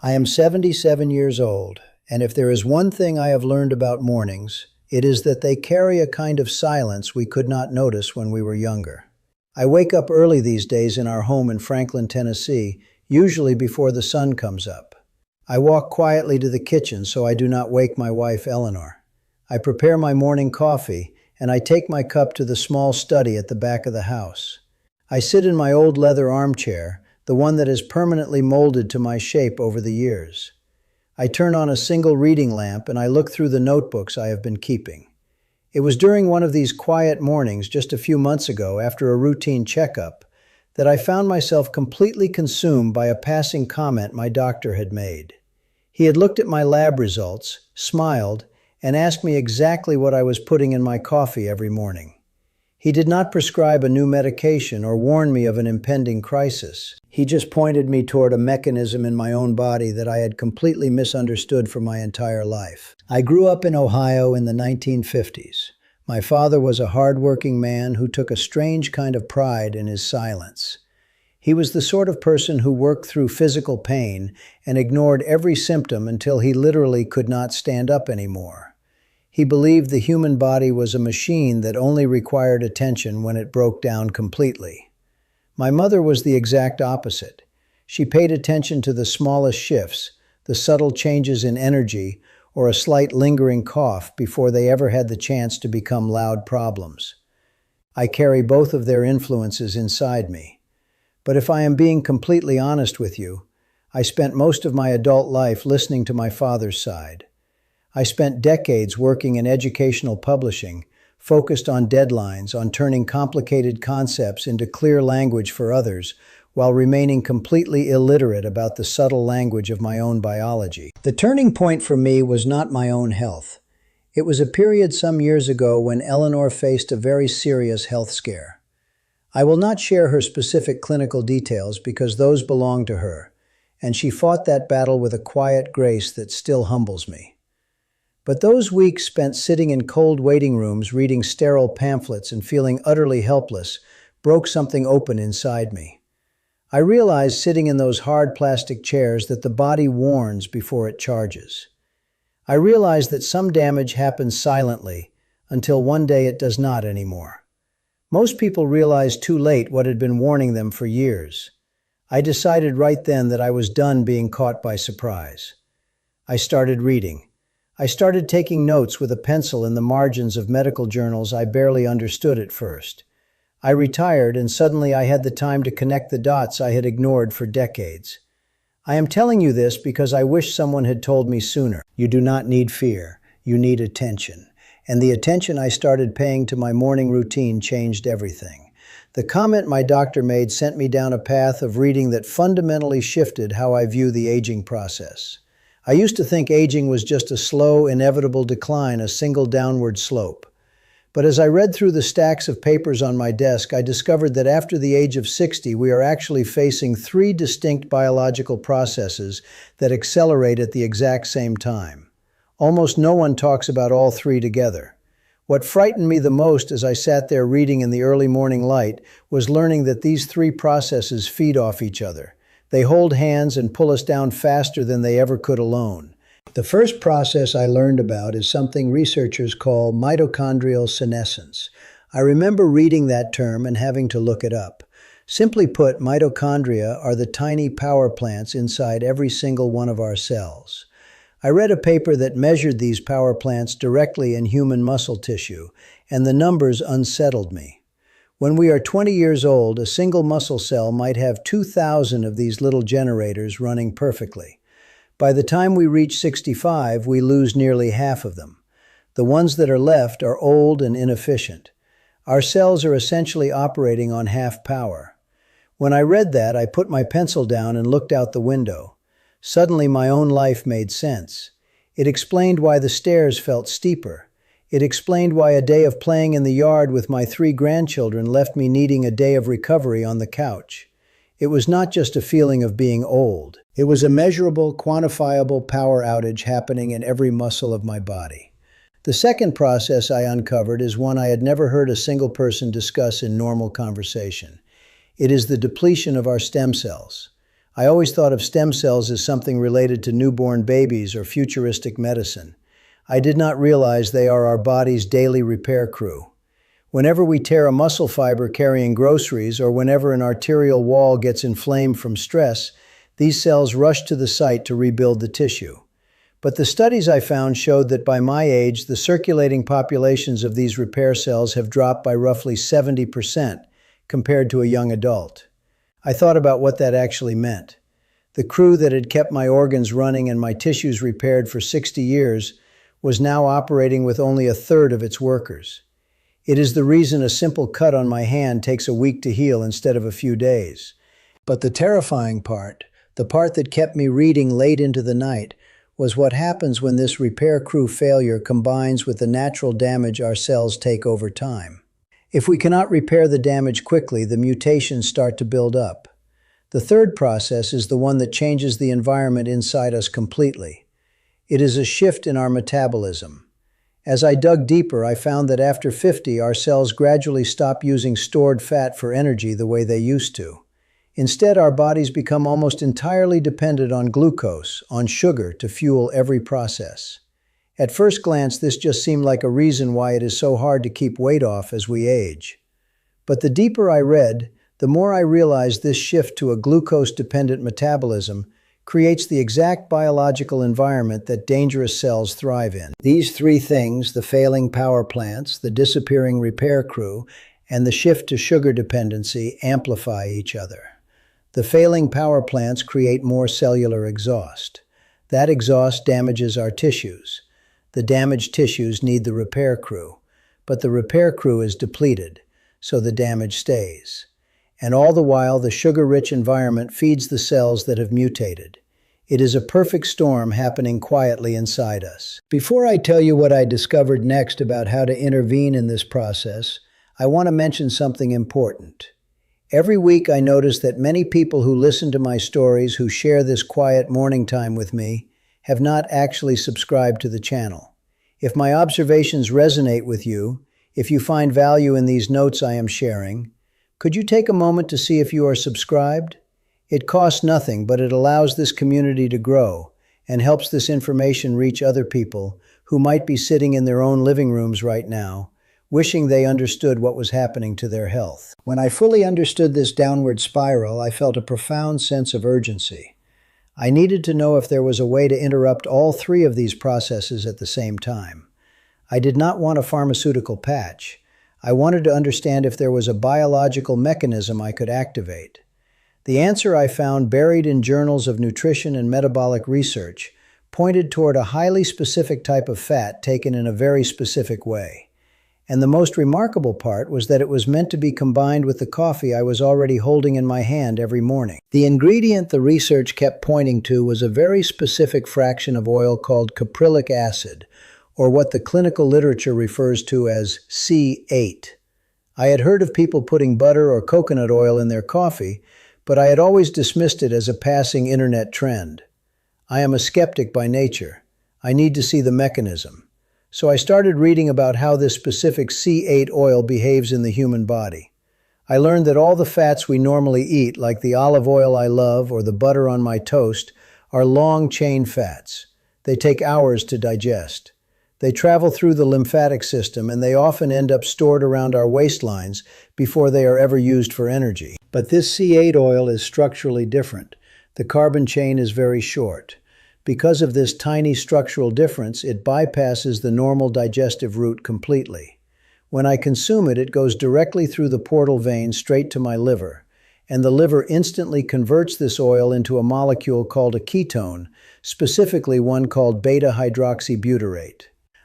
I am 77 years old, and if there is one thing I have learned about mornings, it is that they carry a kind of silence we could not notice when we were younger. I wake up early these days in our home in Franklin, Tennessee, usually before the sun comes up. I walk quietly to the kitchen so I do not wake my wife, Eleanor. I prepare my morning coffee, and I take my cup to the small study at the back of the house. I sit in my old leather armchair, the one that is permanently molded to my shape over the years. I turn on a single reading lamp and I look through the notebooks I have been keeping. It was during one of these quiet mornings just a few months ago, after a routine checkup, that I found myself completely consumed by a passing comment my doctor had made. He had looked at my lab results, smiled, and asked me exactly what I was putting in my coffee every morning. He did not prescribe a new medication or warn me of an impending crisis. He just pointed me toward a mechanism in my own body that I had completely misunderstood for my entire life. I grew up in Ohio in the 1950s. My father was a hard-working man who took a strange kind of pride in his silence. He was the sort of person who worked through physical pain and ignored every symptom until he literally could not stand up anymore. He believed the human body was a machine that only required attention when it broke down completely. My mother was the exact opposite. She paid attention to the smallest shifts, the subtle changes in energy, or a slight lingering cough before they ever had the chance to become loud problems. I carry both of their influences inside me. But if I am being completely honest with you, I spent most of my adult life listening to my father's side. I spent decades working in educational publishing, focused on deadlines, on turning complicated concepts into clear language for others, while remaining completely illiterate about the subtle language of my own biology. The turning point for me was not my own health. It was a period some years ago when Eleanor faced a very serious health scare. I will not share her specific clinical details because those belong to her, and she fought that battle with a quiet grace that still humbles me. But those weeks spent sitting in cold waiting rooms, reading sterile pamphlets and feeling utterly helpless, broke something open inside me. I realized sitting in those hard plastic chairs that the body warns before it charges. I realized that some damage happens silently until one day it does not anymore. Most people realize too late what had been warning them for years. I decided right then that I was done being caught by surprise. I started reading. I started taking notes with a pencil in the margins of medical journals I barely understood at first. I retired, and suddenly I had the time to connect the dots I had ignored for decades. I am telling you this because I wish someone had told me sooner. You do not need fear, you need attention. And the attention I started paying to my morning routine changed everything. The comment my doctor made sent me down a path of reading that fundamentally shifted how I view the aging process. I used to think aging was just a slow, inevitable decline, a single downward slope. But as I read through the stacks of papers on my desk, I discovered that after the age of 60, we are actually facing three distinct biological processes that accelerate at the exact same time. Almost no one talks about all three together. What frightened me the most as I sat there reading in the early morning light was learning that these three processes feed off each other. They hold hands and pull us down faster than they ever could alone. The first process I learned about is something researchers call mitochondrial senescence. I remember reading that term and having to look it up. Simply put, mitochondria are the tiny power plants inside every single one of our cells. I read a paper that measured these power plants directly in human muscle tissue, and the numbers unsettled me. When we are 20 years old, a single muscle cell might have 2,000 of these little generators running perfectly. By the time we reach 65, we lose nearly half of them. The ones that are left are old and inefficient. Our cells are essentially operating on half power. When I read that, I put my pencil down and looked out the window. Suddenly, my own life made sense. It explained why the stairs felt steeper. It explained why a day of playing in the yard with my 3 grandchildren left me needing a day of recovery on the couch. It was not just a feeling of being old. It was a measurable, quantifiable power outage happening in every muscle of my body. The second process I uncovered is one I had never heard a single person discuss in normal conversation. It is the depletion of our stem cells. I always thought of stem cells as something related to newborn babies or futuristic medicine. I did not realize they are our body's daily repair crew. Whenever we tear a muscle fiber carrying groceries or whenever an arterial wall gets inflamed from stress, these cells rush to the site to rebuild the tissue. But the studies I found showed that by my age, the circulating populations of these repair cells have dropped by roughly 70% compared to a young adult. I thought about what that actually meant. The crew that had kept my organs running and my tissues repaired for 60 years was now operating with only a third of its workers. It is the reason a simple cut on my hand takes a week to heal instead of a few days. But the terrifying part, the part that kept me reading late into the night, was what happens when this repair crew failure combines with the natural damage our cells take over time. If we cannot repair the damage quickly, the mutations start to build up. The third process is the one that changes the environment inside us completely. It is a shift in our metabolism. As I dug deeper, I found that after 50, our cells gradually stop using stored fat for energy the way they used to. Instead, our bodies become almost entirely dependent on glucose, on sugar, to fuel every process. At first glance, this just seemed like a reason why it is so hard to keep weight off as we age. But the deeper I read, the more I realized this shift to a glucose-dependent metabolism creates the exact biological environment that dangerous cells thrive in. These three things, the failing power plants, the disappearing repair crew, and the shift to sugar dependency, amplify each other. The failing power plants create more cellular exhaust. That exhaust damages our tissues. The damaged tissues need the repair crew, but the repair crew is depleted, so the damage stays. And all the while, the sugar-rich environment feeds the cells that have mutated. It is a perfect storm happening quietly inside us. Before I tell you what I discovered next about how to intervene in this process, I want to mention something important. Every week I notice that many people who listen to my stories, who share this quiet morning time with me, have not actually subscribed to the channel. If my observations resonate with you, if you find value in these notes I am sharing, could you take a moment to see if you are subscribed? It costs nothing, but it allows this community to grow and helps this information reach other people who might be sitting in their own living rooms right now, wishing they understood what was happening to their health. When I fully understood this downward spiral, I felt a profound sense of urgency. I needed to know if there was a way to interrupt all three of these processes at the same time. I did not want a pharmaceutical patch. I wanted to understand if there was a biological mechanism I could activate. The answer I found buried in journals of nutrition and metabolic research pointed toward a highly specific type of fat taken in a very specific way. And the most remarkable part was that it was meant to be combined with the coffee I was already holding in my hand every morning. The ingredient the research kept pointing to was a very specific fraction of oil called caprylic acid, or what the clinical literature refers to as C8. I had heard of people putting butter or coconut oil in their coffee, but I had always dismissed it as a passing internet trend. I am a skeptic by nature. I need to see the mechanism. So I started reading about how this specific C8 oil behaves in the human body. I learned that all the fats we normally eat, like the olive oil I love or the butter on my toast, are long-chain fats. They take hours to digest. They travel through the lymphatic system, and they often end up stored around our waistlines before they are ever used for energy. But this C8 oil is structurally different. The carbon chain is very short. Because of this tiny structural difference, it bypasses the normal digestive route completely. When I consume it, it goes directly through the portal vein straight to my liver, and the liver instantly converts this oil into a molecule called a ketone, specifically one called beta-hydroxybutyrate.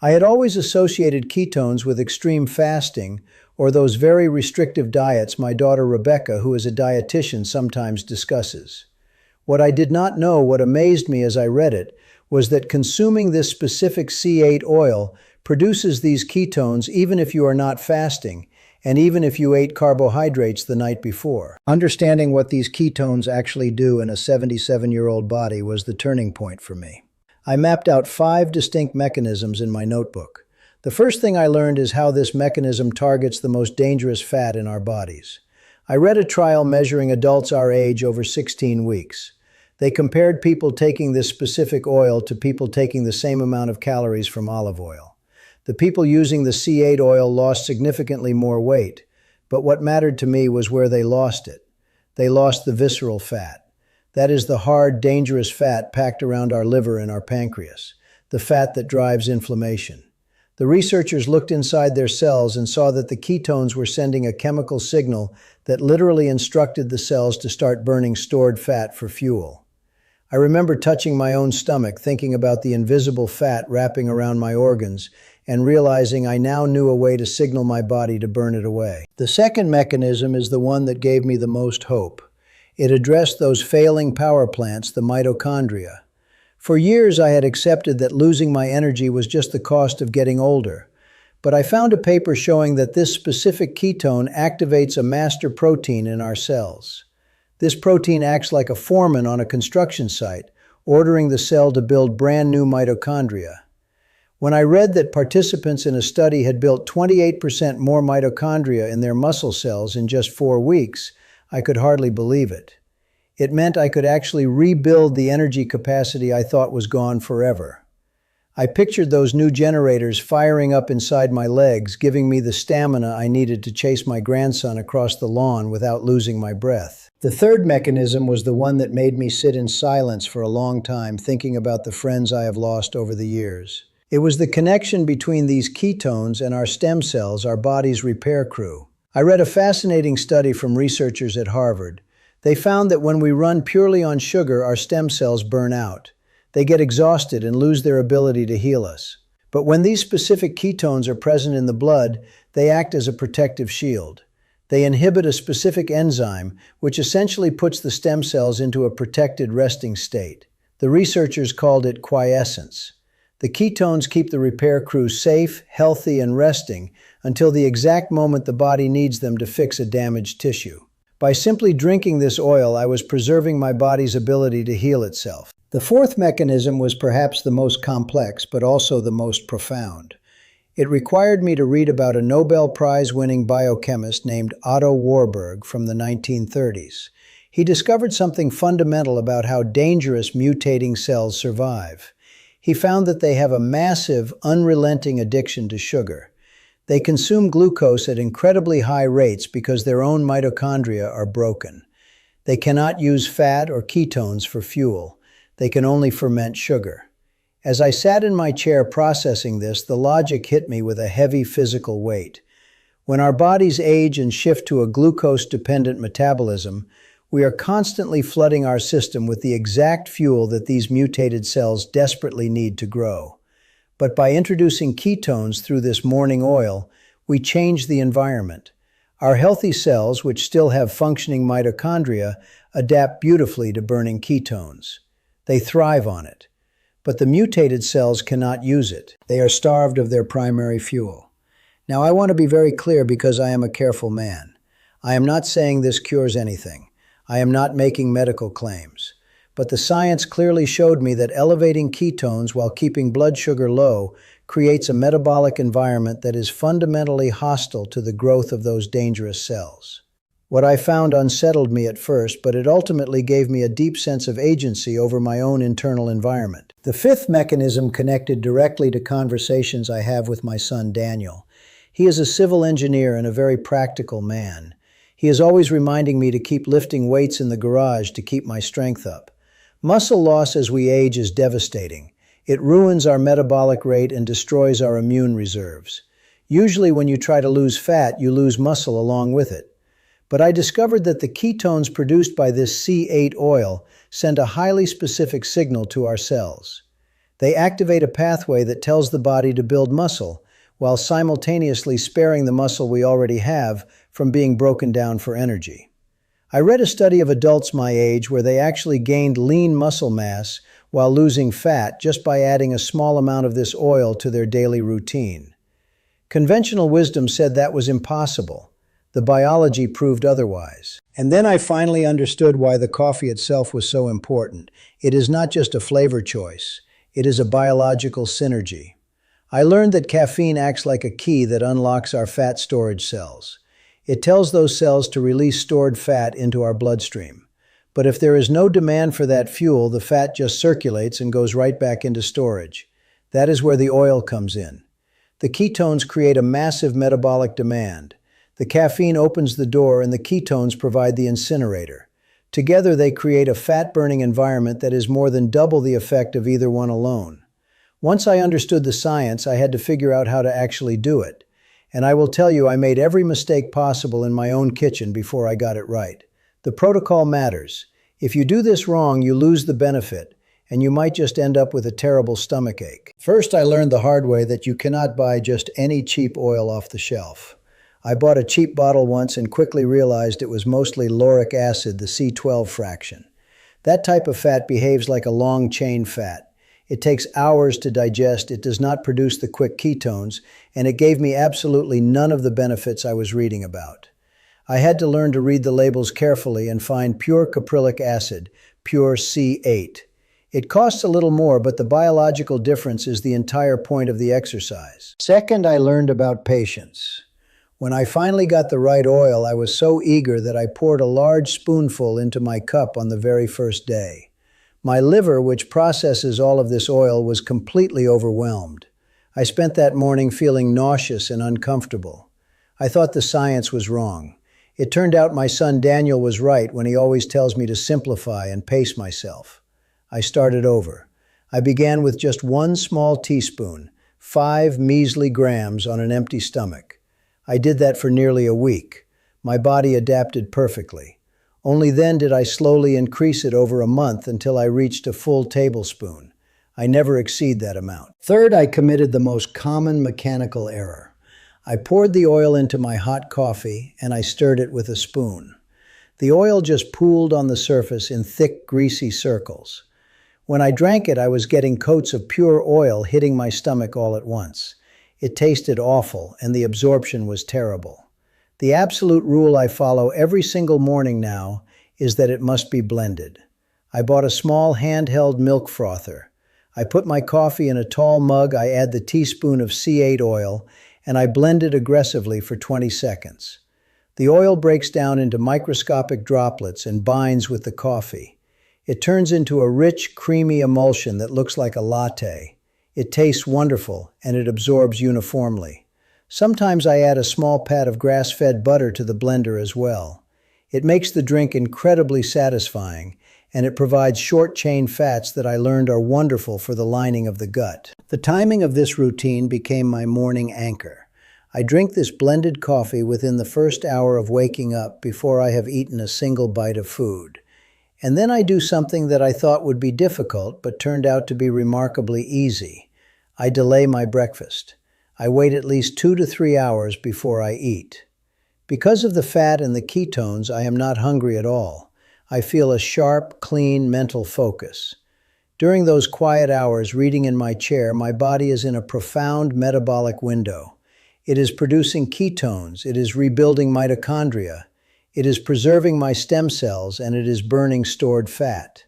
I had always associated ketones with extreme fasting or those very restrictive diets my daughter Rebecca, who is a dietitian, sometimes discusses. What I did not know, what amazed me as I read it, was that consuming this specific C8 oil produces these ketones even if you are not fasting, and even if you ate carbohydrates the night before. Understanding what these ketones actually do in a 77-year-old body was the turning point for me. I mapped out 5 distinct mechanisms in my notebook. The first thing I learned is how this mechanism targets the most dangerous fat in our bodies. I read a trial measuring adults our age over 16 weeks. They compared people taking this specific oil to people taking the same amount of calories from olive oil. The people using the C8 oil lost significantly more weight, but what mattered to me was where they lost it. They lost the visceral fat. That is the hard, dangerous fat packed around our liver and our pancreas, the fat that drives inflammation. The researchers looked inside their cells and saw that the ketones were sending a chemical signal that literally instructed the cells to start burning stored fat for fuel. I remember touching my own stomach, thinking about the invisible fat wrapping around my organs, and realizing I now knew a way to signal my body to burn it away. The second mechanism is the one that gave me the most hope. It addressed those failing power plants, the mitochondria. For years, I had accepted that losing my energy was just the cost of getting older. But I found a paper showing that this specific ketone activates a master protein in our cells. This protein acts like a foreman on a construction site, ordering the cell to build brand new mitochondria. When I read that participants in a study had built 28% more mitochondria in their muscle cells in just 4 weeks, I could hardly believe it. It meant I could actually rebuild the energy capacity I thought was gone forever. I pictured those new generators firing up inside my legs, giving me the stamina I needed to chase my grandson across the lawn without losing my breath. The third mechanism was the one that made me sit in silence for a long time, thinking about the friends I have lost over the years. It was the connection between these ketones and our stem cells, our body's repair crew. I read a fascinating study from researchers at Harvard. They found that when we run purely on sugar, our stem cells burn out. They get exhausted and lose their ability to heal us. But when these specific ketones are present in the blood, they act as a protective shield. They inhibit a specific enzyme, which essentially puts the stem cells into a protected resting state. The researchers called it quiescence. The ketones keep the repair crew safe, healthy, and resting until the exact moment the body needs them to fix a damaged tissue. By simply drinking this oil, I was preserving my body's ability to heal itself. The fourth mechanism was perhaps the most complex, but also the most profound. It required me to read about a Nobel Prize-winning biochemist named Otto Warburg from the 1930s. He discovered something fundamental about how dangerous mutating cells survive. He found that they have a massive, unrelenting addiction to sugar. They consume glucose at incredibly high rates because their own mitochondria are broken. They cannot use fat or ketones for fuel. They can only ferment sugar. As I sat in my chair processing this, the logic hit me with a heavy physical weight. When our bodies age and shift to a glucose-dependent metabolism, we are constantly flooding our system with the exact fuel that these mutated cells desperately need to grow. But by introducing ketones through this morning oil, we change the environment. Our healthy cells, which still have functioning mitochondria, adapt beautifully to burning ketones. They thrive on it. But the mutated cells cannot use it. They are starved of their primary fuel. Now, I want to be very clear because I am a careful man. I am not saying this cures anything. I am not making medical claims. But the science clearly showed me that elevating ketones while keeping blood sugar low creates a metabolic environment that is fundamentally hostile to the growth of those dangerous cells. What I found unsettled me at first, but it ultimately gave me a deep sense of agency over my own internal environment. The fifth mechanism connected directly to conversations I have with my son Daniel. He is a civil engineer and a very practical man. He is always reminding me to keep lifting weights in the garage to keep my strength up. Muscle loss as we age is devastating. It ruins our metabolic rate and destroys our immune reserves. Usually when you try to lose fat, you lose muscle along with it. But I discovered that the ketones produced by this C8 oil send a highly specific signal to our cells. They activate a pathway that tells the body to build muscle, while simultaneously sparing the muscle we already have from being broken down for energy. I read a study of adults my age where they actually gained lean muscle mass while losing fat just by adding a small amount of this oil to their daily routine. Conventional wisdom said that was impossible. The biology proved otherwise. And then I finally understood why the coffee itself was so important. It is not just a flavor choice. It is a biological synergy. I learned that caffeine acts like a key that unlocks our fat storage cells. It tells those cells to release stored fat into our bloodstream. But if there is no demand for that fuel, the fat just circulates and goes right back into storage. That is where the oil comes in. The ketones create a massive metabolic demand. The caffeine opens the door and the ketones provide the incinerator. Together they create a fat-burning environment that is more than double the effect of either one alone. Once I understood the science, I had to figure out how to actually do it. And I will tell you, I made every mistake possible in my own kitchen before I got it right. The protocol matters. If you do this wrong, you lose the benefit, and you might just end up with a terrible stomachache. First, I learned the hard way that you cannot buy just any cheap oil off the shelf. I bought a cheap bottle once and quickly realized it was mostly lauric acid, the C12 fraction. That type of fat behaves like a long-chain fat. It takes hours to digest, it does not produce the quick ketones, and it gave me absolutely none of the benefits I was reading about. I had to learn to read the labels carefully and find pure caprylic acid, pure C8. It costs a little more, but the biological difference is the entire point of the exercise. Second, I learned about patience. When I finally got the right oil, I was so eager that I poured a large spoonful into my cup on the very first day. My liver, which processes all of this oil, was completely overwhelmed. I spent that morning feeling nauseous and uncomfortable. I thought the science was wrong. It turned out my son Daniel was right when he always tells me to simplify and pace myself. I started over. I began with just 1 small teaspoon, 5 measly grams on an empty stomach. I did that for nearly a week. My body adapted perfectly. Only then did I slowly increase it over a month until I reached a full tablespoon. I never exceed that amount. Third, I committed the most common mechanical error. I poured the oil into my hot coffee and I stirred it with a spoon. The oil just pooled on the surface in thick, greasy circles. When I drank it, I was getting coats of pure oil hitting my stomach all at once. It tasted awful and the absorption was terrible. The absolute rule I follow every single morning now is that it must be blended. I bought a small handheld milk frother. I put my coffee in a tall mug, I add the teaspoon of C8 oil, and I blend it aggressively for 20 seconds. The oil breaks down into microscopic droplets and binds with the coffee. It turns into a rich, creamy emulsion that looks like a latte. It tastes wonderful, and it absorbs uniformly. Sometimes I add a small pat of grass-fed butter to the blender as well. It makes the drink incredibly satisfying, and it provides short-chain fats that I learned are wonderful for the lining of the gut. The timing of this routine became my morning anchor. I drink this blended coffee within the first hour of waking up before I have eaten a single bite of food. And then I do something that I thought would be difficult, but turned out to be remarkably easy. I delay my breakfast. I wait at least 2 to 3 hours before I eat. Because of the fat and the ketones, I am not hungry at all. I feel a sharp, clean mental focus. During those quiet hours reading in my chair, my body is in a profound metabolic window. It is producing ketones, it is rebuilding mitochondria, it is preserving my stem cells, and it is burning stored fat.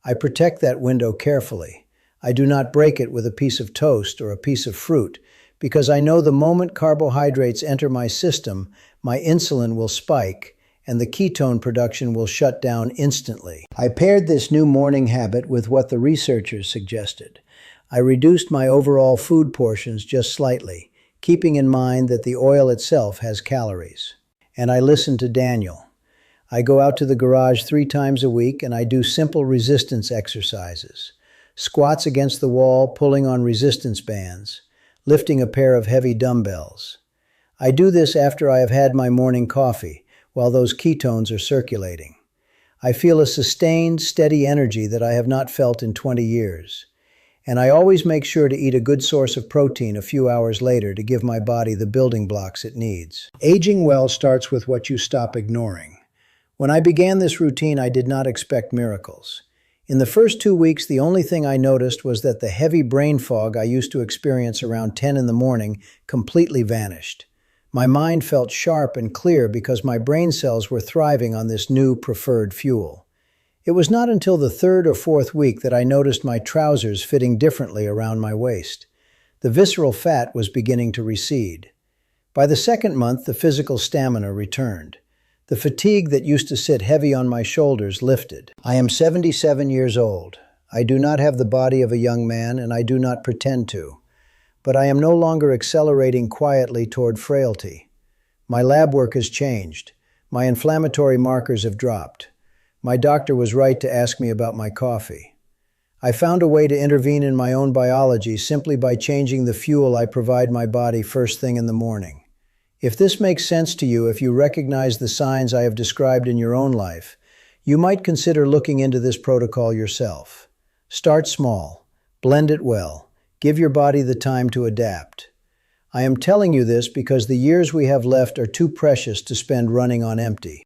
I protect that window carefully. I do not break it with a piece of toast or a piece of fruit, because I know the moment carbohydrates enter my system, my insulin will spike, and the ketone production will shut down instantly. I paired this new morning habit with what the researchers suggested. I reduced my overall food portions just slightly, keeping in mind that the oil itself has calories. And I listened to Daniel. I go out to the garage 3 times a week and I do simple resistance exercises. Squats against the wall, pulling on resistance bands, lifting a pair of heavy dumbbells. I do this after I have had my morning coffee, while those ketones are circulating. I feel a sustained, steady energy that I have not felt in 20 years. And I always make sure to eat a good source of protein a few hours later to give my body the building blocks it needs. Aging well starts with what you stop ignoring. When I began this routine, I did not expect miracles. In the first 2 weeks, the only thing I noticed was that the heavy brain fog I used to experience around 10 in the morning completely vanished. My mind felt sharp and clear because my brain cells were thriving on this new preferred fuel. It was not until the 3rd or 4th week that I noticed my trousers fitting differently around my waist. The visceral fat was beginning to recede. By the 2nd month, the physical stamina returned. The fatigue that used to sit heavy on my shoulders lifted. I am 77 years old. I do not have the body of a young man, and I do not pretend to. But I am no longer accelerating quietly toward frailty. My lab work has changed. My inflammatory markers have dropped. My doctor was right to ask me about my coffee. I found a way to intervene in my own biology simply by changing the fuel I provide my body first thing in the morning. If this makes sense to you, if you recognize the signs I have described in your own life, you might consider looking into this protocol yourself. Start small. Blend it well. Give your body the time to adapt. I am telling you this because the years we have left are too precious to spend running on empty.